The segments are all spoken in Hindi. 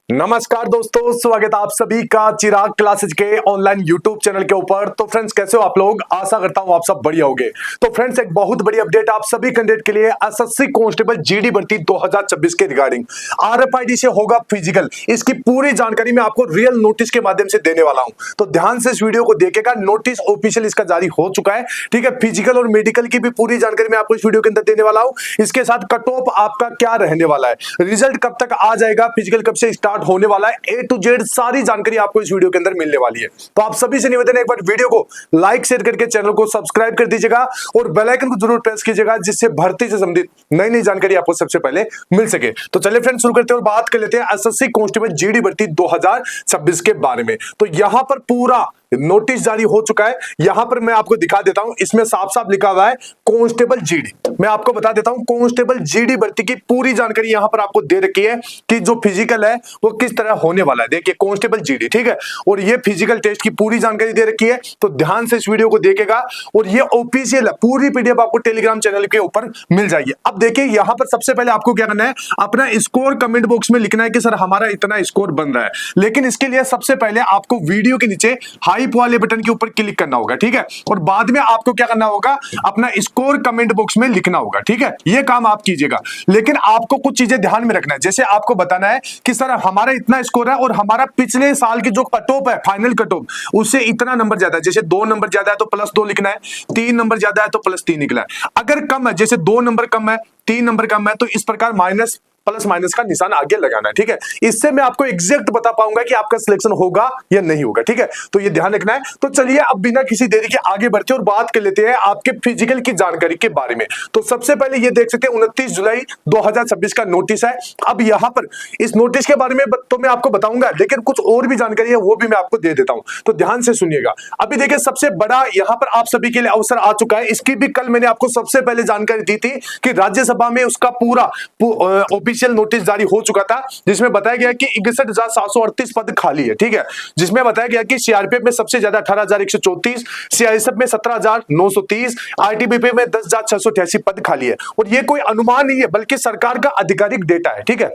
नमस्कार दोस्तों, स्वागत है आप सभी का चिराग क्लासेज के ऑनलाइन यूट्यूब चैनल के ऊपर। तो फ्रेंड्स, कैसे हो आप लोग? आशा करता हूं आप सब बढ़िया होंगे। तो फ्रेंड्स, एक बहुत बड़ी अपडेट आप सभी कैंडिडेट के लिए, एसएससी कांस्टेबल जीडी भर्ती 2026 के रिगार्डिंग आरएफआईडी से होगा फिजिकल। इसकी पूरी जानकारी मैं आपको रियल नोटिस के माध्यम से देने वाला हूं, तो ध्यान से इस वीडियो को देखिएगा। नोटिस ऑफिशियल इसका जारी हो चुका है, ठीक है। फिजिकल और मेडिकल की भी पूरी जानकारी मैं आपको इस वीडियो के अंदर देने वाला हूं। इसके साथ कट ऑफ आपका क्या रहने वाला है, रिजल्ट कब तक आ जाएगा, फिजिकल कब से स्टार्ट होने वाला है, ए टू जेड सारी जानकारी आपको इस वीडियो के अंदर मिलने वाली है। तो आप सभी से निवेदन है, एक बार वीडियो को लाइक शेयर करके चैनल को सब्सक्राइब कर दीजिएगा और बेल आइकन को जरूर प्रेस कीजिएगा, जिससे भर्ती से संबंधित नई नई जानकारी आपको सबसे पहले मिल सके। तो चलिए फ्रेंड्स, शुरू करते हैं और बात कर लेते हैं एसएससी कांस्टेबल जीडी भर्ती 2026 के बारे में। तो यहां पर पूरा नोटिस जारी हो चुका है। यहां पर मैं आपको दिखा देता हूं, इसमें साफ साफ लिखा हुआ है कांस्टेबल जीडी। मैं आपको बता देता हूं, कांस्टेबल जीडी भर्ती की पूरी जानकारी यहां पर आपको दे रखी है कि जो फिजिकल है वो किस तरह होने वाला है। देखिए, कांस्टेबल जीडी, ठीक है, और ये फिजिकल टेस्ट की पूरी जानकारी दे रखी है। तो ध्यान से इस वीडियो को देखेगा और ये ऑफिशियल है, पूरी पीडीएफ आपको टेलीग्राम चैनल के ऊपर मिल जाएगी। अब देखिए, यहां पर सबसे पहले आपको क्या करना है, अपना स्कोर कमेंट बॉक्स में लिखना है कि सर हमारा इतना स्कोर बन रहा है। लेकिन इसके लिए सबसे पहले आपको वीडियो के नीचे हाइप वाले बटन के ऊपर क्लिक करना होगा, ठीक है, और बाद में आपको क्या करना होगा, अपना स्कोर कमेंट बॉक्स में लिखना होगा, ठीक है। ये काम आप कीजिएगा। लेकिन आपको कुछ चीजें ध्यान में रखना है, जैसे आपको बताना है कि सर हमारा इतना स्कोर है और हमारा पिछले साल की जो कट ऑफ है, फाइनल कट ऑफ, उससे इतना नंबर ज्यादा है। जैसे 2 नंबर ज्यादा है तो +2 लिखना है, 3 नंबर ज्यादा है तो +3 लिखना है। अगर कम है, जैसे 2 नंबर कम है, 3 नंबर कम है, तो इस प्रकार माइनस प्लस माइनस का निशान आगे लगाना है, ठीक है। इससे मैं आपको एग्जैक्ट बता पाऊंगा कि आपका सिलेक्शन होगा या नहीं होगा, ठीक है। तो ये ध्यान रखना है। तो चलिए अब बिना किसी देरी के आगे बढ़ते हैं और बात कर लेते हैं आपके फिजिकल की जानकारी के बारे में। तो सबसे पहले ये देख सकते हैं 29 जुलाई 2026 का नोटिस है। अब यहां पर इस नोटिस के बारे में तो मैं आपको बताऊंगा, लेकिन कुछ और भी जानकारी है वो भी मैं आपको दे देता हूं, तो ध्यान से सुनिएगा। अभी देखिए, सबसे बड़ा यहां पर आप सभी के लिए अवसर आ चुका है। इसकी भी कल मैंने आपको सबसे पहले जानकारी दी थी कि राज्यसभा में उसका पूरा ऑफिशियल नोटिस जारी हो चुका था, जिसमें बताया गया कि 61,738 पद खाली है, ठीक है। जिसमें बताया गया कि सीआरपीएफ में सबसे ज्यादा 18,134, सीआईएसएफ में 17,930, आईटीबीपी में 10,688 पद खाली है। और ये कोई अनुमान नहीं है, बल्कि सरकार का आधिकारिक डेटा है, ठीक है।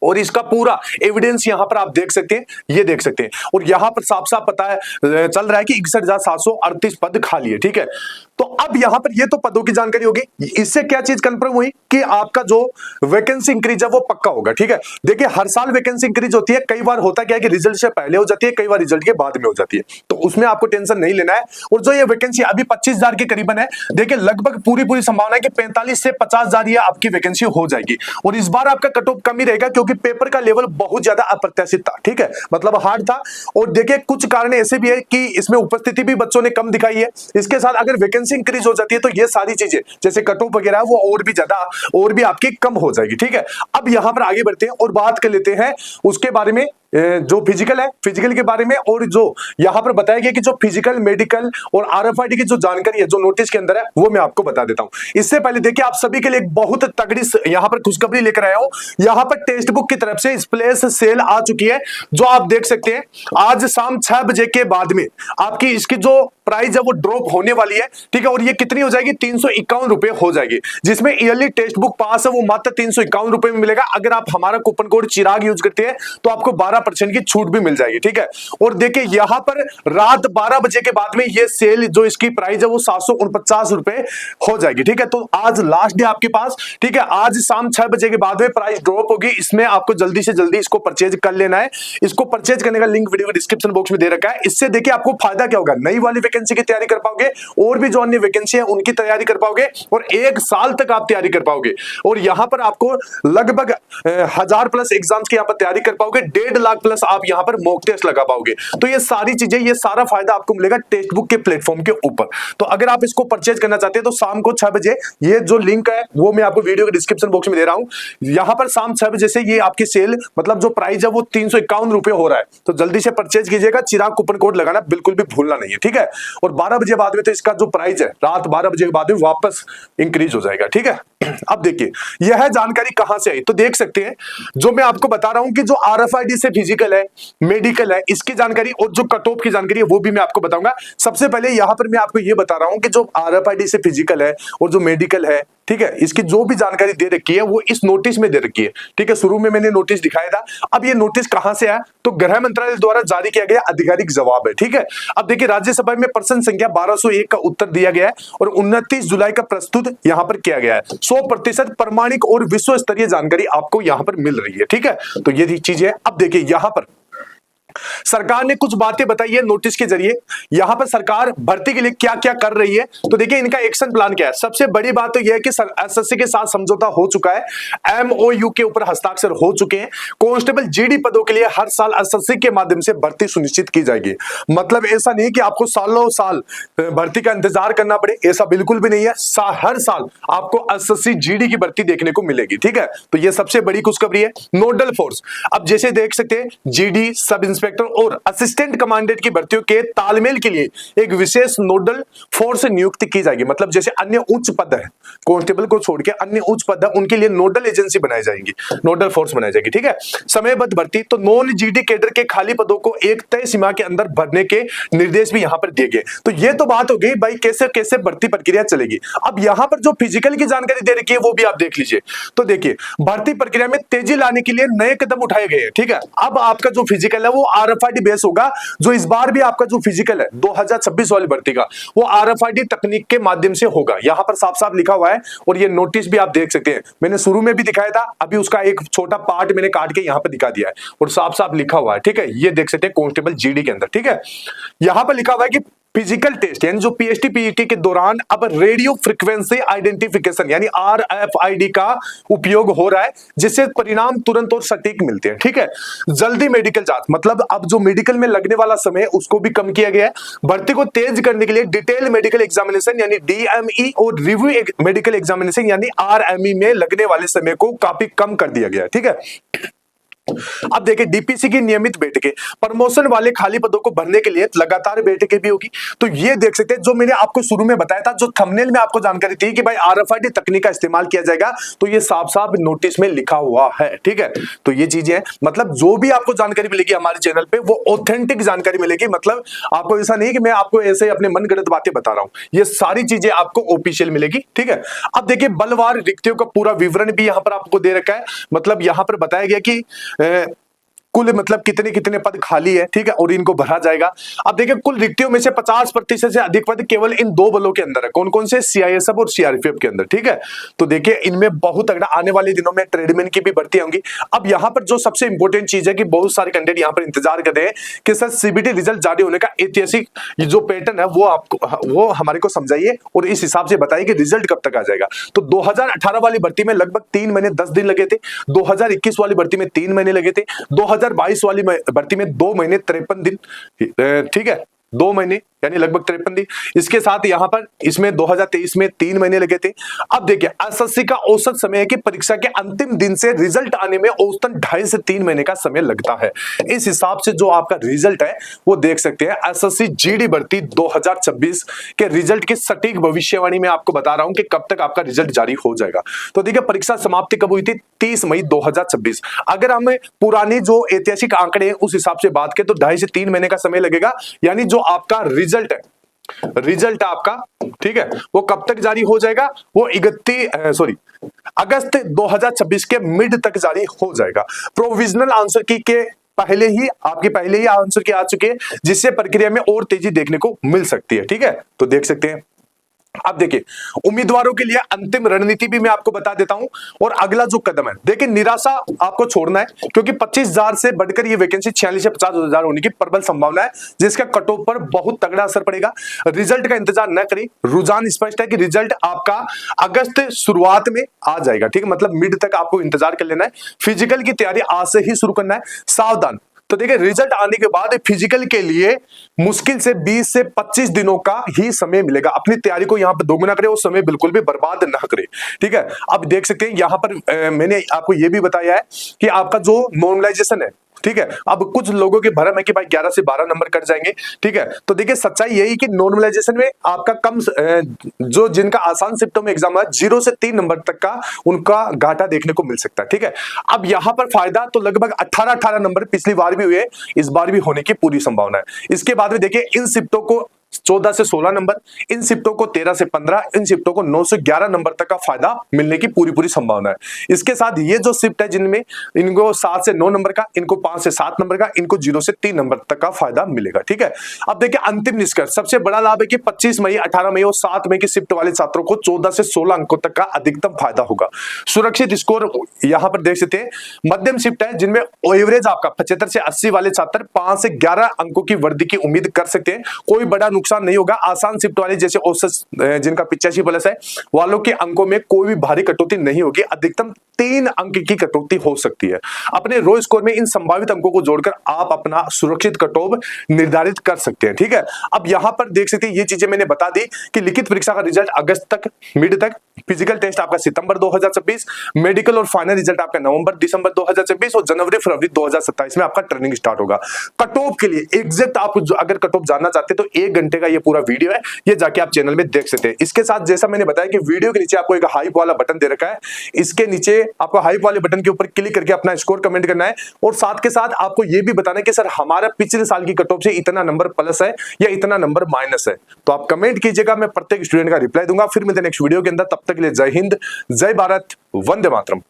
और इसका पूरा एविडेंस यहां पर आप देख सकते हैं, ये देख सकते हैं। और यहां पर साफ साफ पता है, चल रहा है कि 61,738 पद खाली है, ठीक है। तो अब यहां पर ये तो पदों की जानकारी होगी। इससे क्या चीज कंफर्म हुई कि आपका जो वैकेंसी इंक्रीज है वो पक्का होगा, ठीक है। देखिए, हर साल वैकेंसी इंक्रीज होती है। कई बार होता क्या है कि रिजल्ट से पहले हो जाती है, कई बार रिजल्ट के बाद में हो जाती है, तो उसमें आपको टेंशन नहीं लेना है। और जो ये वैकेंसी अभी 25,000 के करीबन है, देखिए लगभग पूरी संभावना है कि 45 से 50,000 ये आपकी वैकेंसी हो जाएगी। और इस बार आपका कट ऑफ कम ही रहेगा, क्योंकि पेपर का लेवल बहुत ज्यादा अप्रत्याशित था, ठीक है, मतलब हार्ड था। और देखिए, कुछ कारण ऐसे भी है कि इसमें उपस्थिति भी बच्चों ने कम दिखाई है। इसके साथ अगर वैकेंसी इंक्रीज हो जाती है तो ये सारी चीजें जैसे कट ऑफ वगैरह वो और भी ज्यादा और भी आपकी कम हो जाएगी, ठीक है। अब यहां पर आगे बढ़ते हैं और बात कर लेते हैं उसके बारे में, जो फिजिकल है, फिजिकल के बारे में। और जो यहां पर बताया गया कि जो फिजिकल, मेडिकल और आरएफआईडी की जो जानकारी है जो नोटिस के अंदर है, वो मैं आपको बता देता हूं। इससे पहले देखिए, आप सभी के लिए एक बहुत तगड़ी यहां पर खुशखबरी लेकर आया हूं। यहां पर टेक्स्ट बुक की तरफ से स्प्लैश सेल आ चुकी है, जो आप देख सकते हैं। आज शाम 6 बजे के बाद में आपकी इसकी जो प्राइस है वो ड्रॉप होने वाली है, ठीक है। और ये कितनी हो जाएगी, 351 रुपए हो जाएगी। जिसमें ईयरली टेक्स्ट बुक पास है वो मात्र 351 रुपए में मिलेगा। अगर आप हमारा कूपन कोड चिराग यूज करते हैं तो आपको 12% की छूट भी मिल जाएगी, ठीक है। और देखिए, यहां पर रात 12 बजे के बाद में ये सेल जो इसकी प्राइस है वो 749 रुपए हो जाएगी, ठीक है। तो आज लास्ट डे आपके पास, ठीक है। आज शाम 6 बजे के बाद में प्राइस ड्रॉप होगी। इसमें आपको जल्दी से जल्दी इसको परचेज कर लेना है। इसको परचेज करने का लिंक वीडियो के डिस्क्रिप्शन बॉक्स में दे रखा है। इससे देखिए आपको फायदा क्या होगा, नई वाली वैकेंसी की तैयारी कर पाओगे, और भी जो अन्य वैकेंसी है उनकी तैयारी कर पाओगे, और 1 साल तक आप तैयारी कर पाओगे। और यहां पर आपको लगभग 1000 प्लस एग्जाम्स की यहां पर तैयारी कर पाओगे, 1.5 लाख प्लस आप यहां पर मॉक टेस्ट लगा पाओगे। तो ये सारी चीजें, ये सारा फायदा आपको मिलेगा टेक्स्ट बुक के प्लेटफॉर्म के ऊपर। तो अगर आप इसको परचेज करना चाहते हैं तो शाम को 6 बजे, ये जो लिंक है वो मैं आपको वीडियो के डिस्क्रिप्शन बॉक्स में दे रहा हूं। यहां पर शाम 6 बजे से ये आपकी सेल, मतलब जो प्राइस है वो 351 रुपए हो रहा है। तो जल्दी से परचेज कीजिएगा। चिराग कूपन कोड लगाना बिल्कुल भी भूलना नहीं है, ठीक है। और 12 बजे बाद में तो इसका जो प्राइस है रात 12 बजे के बाद में वापस इंक्रीज हो जाएगा, ठीक है। अब देखिए, यह जानकारी कहां से आई, तो देख सकते हैं जो मैं आपको बता रहा हूं कि जो आरएफआईडी से फिजिकल है, मेडिकल है, इसकी जानकारी और जो कट ऑफ की जानकारी है वो भी मैं आपको बताऊंगा। सबसे पहले यहां पर मैं आपको ये बता रहा हूं कि जो आरएफआईडी से फिजिकल है और जो मेडिकल है, ठीक है, इसकी जो भी जानकारी दे रखी है वो इस नोटिस में दे रखी है। ठीक है, शुरू में मैंने नोटिस दिखाया था। अब ये नोटिस कहां से आया, तो गृह मंत्रालय द्वारा जारी किया गया आधिकारिक जवाब है। ठीक है, अब देखिए राज्यसभा में प्रश्न संख्या 1201 का उत्तर दिया गया है और 29 जुलाई का प्रस्तुत यहां पर किया गया है। 100% प्रमाणिक और विश्व स्तरीय जानकारी आपको यहां पर मिल रही है। ठीक है, तो ये चीज है। अब देखिए यहां पर सरकार ने कुछ बातें बताई है नोटिस के जरिए। यहां पर सरकार भर्ती के लिए क्या क्या कर रही है, तो देखिए इनका एक्शन प्लान क्या है। सबसे बड़ी बात तो यह है कि एसएससी के साथ समझौता हो चुका है, एमओयू के ऊपर हस्ताक्षर हो चुके हैं। कांस्टेबल जीडी पदों के लिए हर साल एसएससी के माध्यम से भर्ती सुनिश्चित की जाएगी। मतलब ऐसा नहीं कि आपको सालों साल भर्ती का इंतजार करना पड़े, ऐसा बिल्कुल भी नहीं है। हर साल आपको एसएससी जीडी की भर्ती देखने को मिलेगी। ठीक है, तो यह सबसे बड़ी खुशखबरी है। नोडल फोर्स, अब जैसे देख सकते हैं जीडी, सब इंस्पेक्टर और असिस्टेंट कमांडेंट की भर्तियों के तालमेल के लिए एक विशेष नोडल फोर्स नियुक्त की जाएगी। मतलब जैसे अन्य उच्च पद है, कांस्टेबल को छोड़ के अन्य उच्च पद है, उनके लिए नोडल एजेंसी बनाई जाएगी, नोडल फोर्स बनाई जाएगी। ठीक है, समयबद्ध भर्ती, तो नॉन जीडी कैडर के खाली पदों को एक तय सीमा के अंदर भरने के निर्देश भी यहां पर दिए गए। तो ये तो बात हो गई भाई कैसे कैसे भर्ती प्रक्रिया चलेगी। अब यहां पर जो फिजिकल की जानकारी दे रखी है वो भी आप देख लीजिए। तो देखिए भर्ती प्रक्रिया में तेजी लाने के लिए नए कदम उठाए गए हैं। ठीक है, अब आपका जो फिजिकल है वो आरएफआईडी बेस होगा। जो इस बार भी आपका जो फिजिकल है 2026 वाली भर्ती का, वो आरएफआईडी तकनीक के माध्यम से होगा। यहां पर साफ साफ लिखा हुआ है और ये नोटिस भी आप देख सकते हैं। मैंने शुरू में भी दिखाया था, अभी उसका एक छोटा पार्ट मैंने काट के यहां पर दिखा दिया है और साफ साफ लिखा हुआ है। ठीक है, ये देख सकते हैं कांस्टेबल जीडी के अंदर। ठीक है, यहां पर लिखा हुआ है कि फिजिकल टेस्ट यानी जो पीएचटी पीईटी के दौरान अब रेडियो फ्रीक्वेंसी आइडेंटिफिकेशन यानी आरएफआईडी का उपयोग हो रहा है, जिससे परिणाम तुरंत और सटीक मिलते हैं। ठीक है, जल्दी मेडिकल जांच, मतलब अब जो मेडिकल में लगने वाला समय उसको भी कम किया गया है। भर्ती को तेज करने के लिए डिटेल मेडिकल एग्जामिनेशन यानी डीएमई और रिव्यू मेडिकल एग्जामिनेशन यानी आरएमई में लगने वाले समय को काफी कम कर दिया गया है। ठीक है, अब देखिए डीपीसी की नियमित बैठकें, प्रमोशन वाले खाली पदों को भरने के लिए लगातार बैठकें भी होगी। तो ये देख सकते हैं जो मैंने आपको शुरू में बताया था, जो थंबनेल में आपको जानकारी थी कि भाई आरएफआईडी तकनीक का इस्तेमाल किया जाएगा, तो ये साफ साफ नोटिस में लिखा हुआ है। ठीक है, तो ये चीजें हैं, मतलब जो भी आपको जानकारी मिलेगी हमारे चैनल पे वो ऑथेंटिक जानकारी मिलेगी। मतलब आपको ऐसा नहीं कि मैं आपको ऐसे अपने मनगढ़ंत बातें बता रहा हूं, ये सारी चीजें आपको ऑफिशियल मिलेगी। ठीक है, अब देखिए बलवार रिक्तियों का पूरा विवरण भी यहां पर आपको दे रखा है। मतलब यहां पर बताया गया कि कुल मतलब कितने कितने पद खाली है। ठीक है, और इनको भरा जाएगा। अब देखिए कुल रिक्तियों में से 50% से अधिक पद केवल इन दो बलों के अंदर है। कौन कौन से, सीआईएसएफ और सीआरपीएफ के अंदर। ठीक है, तो देखिए इनमें बहुत तगड़ा आने वाले दिनों में ट्रेडमैन की भी भर्ती होंगी। अब यहां पर जो सबसे इंपॉर्टेंट चीज है कि बहुत सारे कैंडिडेट यहां पर इंतजार कर रहे हैं कि सर सीबीटी रिजल्ट जारी होने का ऐतिहासिक जो पैटर्न है वो हमारे को समझाइए और इस हिसाब से बताइए कि रिजल्ट कब तक आ जाएगा। तो 2018 वाली भर्ती में लगभग 3 महीने 10 दिन लगे थे, 2021 वाली भर्ती में 3 महीने लगे थे, 2022 वाली भर्ती में 2 महीने 53 दिन। ठीक है, 2 महीने यानी लगभग 53 दिन। इसके साथ यहां पर इसमें 2023 में 3 महीने लगे थे। अब देखिए एसएससी का औसत समय है कि परीक्षा के अंतिम दिन से रिजल्ट आने में औसतन 2.5 से 3 महीने का समय लगता है। इस हिसाब से जो आपका रिजल्ट है वो देख सकते हैं। एसएससी जीडी भर्ती 2026 के रिजल्ट की सटीक भविष्यवाणी में आपको बता रहा हूं कि कब तक आपका रिजल्ट जारी हो जाएगा। तो देखिए परीक्षा समाप्ति कब हुई थी, 30 मई 2026। अगर हमें पुराने जो ऐतिहासिक आंकड़े हैं उस हिसाब से बात करें तो 2.5 से 3 महीने का समय लगेगा। यानी जो आपका रिजल्ट आपका, ठीक है, वो कब तक जारी हो जाएगा, वो अगस्त 2026 के मिड तक जारी हो जाएगा। प्रोविजनल आंसर की के पहले ही आंसर की आ चुके हैं, जिससे प्रक्रिया में और तेजी देखने को मिल सकती है। ठीक है, तो देख सकते हैं। अब देखिए उम्मीदवारों के लिए अंतिम रणनीति भी मैं आपको बता देता हूं और अगला जो कदम है, देखिए निराशा आपको छोड़ना है, क्योंकि 25,000 से बढ़कर ये वैकेंसी 46 से 50,000 होने की प्रबल संभावना है, जिसका कट ऑफ पर बहुत तगड़ा असर पड़ेगा। रिजल्ट का इंतजार न करें, रुझान स्पष्ट है कि रिजल्ट आपका अगस्त शुरुआत में आ जाएगा। ठीक है, मतलब मिड तक आपको इंतजार कर लेना है। फिजिकल की तैयारी आज से ही शुरू करना है। सावधान, तो देखिए रिजल्ट आने के बाद फिजिकल के लिए मुश्किल से 20 से 25 दिनों का ही समय मिलेगा। अपनी तैयारी को यहां पर दोगुना करें, वो समय बिल्कुल भी बर्बाद ना करें। ठीक है, अब देख सकते हैं यहां पर मैंने आपको यह भी बताया है कि आपका जो नॉर्मलाइजेशन है, ठीक है, अब कुछ लोगों के भरम है कि भाई 11 से 12 नंबर कट जाएंगे। ठीक है, तो देखिए सच्चाई यही कि नॉर्मलाइजेशन में आपका कम जो जिनका आसान शिफ्टों में एग्जाम है 0 से 3 नंबर तक का उनका घाटा देखने को मिल सकता है। ठीक है, अब यहां पर फायदा तो लगभग 18 नंबर पिछली बार भी हुए, इस बार भी होने की पूरी संभावना है। इसके बाद में देखिए इन शिफ्टों को 14 से 16 नंबर, इन शिफ्टों को 13 से 15, इन शिफ्टों को 9 से 11 नंबर तक का फायदा मिलने की पूरी संभावना है। इसके साथ ये जो शिफ्ट है जिनमें इनको 7 से 9 नंबर का, इनको 5 से 7 नंबर का, इनको 0 से 3 नंबर तक का फायदा मिलेगा। ठीक है, अब देखिए अंतिम निष्कर्ष, सबसे बड़ा लाभ है कि 25 मई, 18 मई और 7 मई की शिफ्ट वाले छात्रों को 14 से 16 अंकों तक का अधिकतम फायदा होगा। सुरक्षित स्कोर यहां पर देख सकते हैं, मध्यम शिफ्ट है जिनमें एवरेज आपका 75 से 80 वाले छात्र 5 से 11 अंकों की वृद्धि की उम्मीद कर सकते हैं। कोई बड़ा नुकसान नहीं होगा। आसान शिफ्ट वाले जैसे औसत जिनका 85 प्लस है वालों के अंकों में कोई भी भारी कटौती नहीं होगी, अधिकतम 3 अंक की कटौती हो सकती है। अपने रो स्कोर में इन संभावित अंकों को जोड़कर आप अपना सुरक्षित कट ऑफ निर्धारित कर सकते हैं। ठीक है, अब यहां पर देख सकते हैं ये चीजें मैंने बता दी कि लिखित परीक्षा का रिजल्ट अगस्त तक, मिड तक, फिजिकल टेस्ट आपका सितंबर 2026, मेडिकल और फाइनल रिजल्ट आपका नवंबर दिसंबर 2026 और जनवरी फरवरी 2027 में आपका ट्रेनिंग स्टार्ट होगा। कट ऑफ के लिए एग्जैक्ट आप अगर कट ऑफ जानना चाहते हैं तो 1 घंटे का ये पूरा वीडियो है, ये जाके आप चैनल में देख सकते हैं। इसके साथ जैसा मैंने बताया कि वीडियो के नीचे आपको एक हाइप वाला बटन दे रखा है, इसके नीचे आपको हाइप वाले बटन के ऊपर क्लिक करके अपना स्कोर कमेंट करना है और साथ के साथ आपको ये भी बताना है कि सर हमारा पिछले साल की कट ऑफ से इतना नंबर प्लस है या इतना नंबर माइनस है। तो आप कमेंट कीजिएगा, मैं प्रत्येक स्टूडेंट का रिप्लाई दूंगा। फिर मिलते हैं नेक्स्ट वीडियो के अंदर, तब तक के लिए जय हिंद, जय भारत, वंदे मातरम।